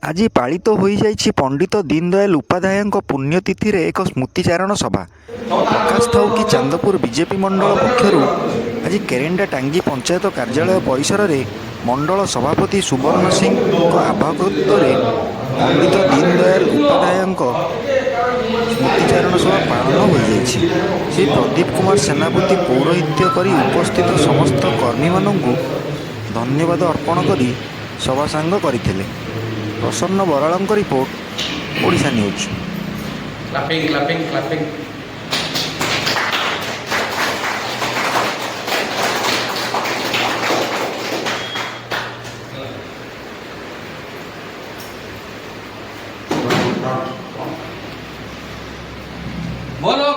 ଆଜି ପାଳିତ ହୋଇଯାଇଛି ପଣ୍ଡିତ ଦୀନଦୟାଲ ଉପାଧ୍ୟାୟଙ୍କ ପୁଣ୍ୟତିଥିରେ ଏକ ସ୍ମୃତିଚାରଣ ସଭା। ପ୍ରକାଶ ଥାଉ କି ଚାନ୍ଦପୁର ବିଜେପି ମଣ୍ଡଳ ପକ୍ଷରୁ ଆଜି କେରେଣ୍ଡା ଟାଙ୍ଗୀ ପଞ୍ଚାୟତ କାର୍ଯ୍ୟାଳୟ ପରିସରରେ ମଣ୍ଡଳ ସଭାପତି ସୁବର୍ଣ୍ଣ ସିଂଙ୍କ ଆଭାଗତ୍ୟରେ ପଣ୍ଡିତ ଦୀନଦୟାଲ ଉପାଧ୍ୟାୟଙ୍କ ସ୍ମୃତିଚାରଣ ସଭା ପାଳନ ହୋଇଯାଇଛି। ଶ୍ରୀ ପ୍ରଦୀପ କୁମାର ସେନାପତି ପୌରୋହିତ୍ୟ କରି ଉପସ୍ଥିତ ସମସ୍ତ କର୍ମୀମାନଙ୍କୁ ଧନ୍ୟବାଦ ଅର୍ପଣ କରି ସଭା ସାଙ୍ଗ କରିଥିଲେ। ପ୍ରସନ୍ନ ବରାଳଙ୍କ ରିପୋର୍ଟ, ଓଡ଼ିଶା ନ୍ୟୁଜ୍। କ୍ଲାପିଂ बोलो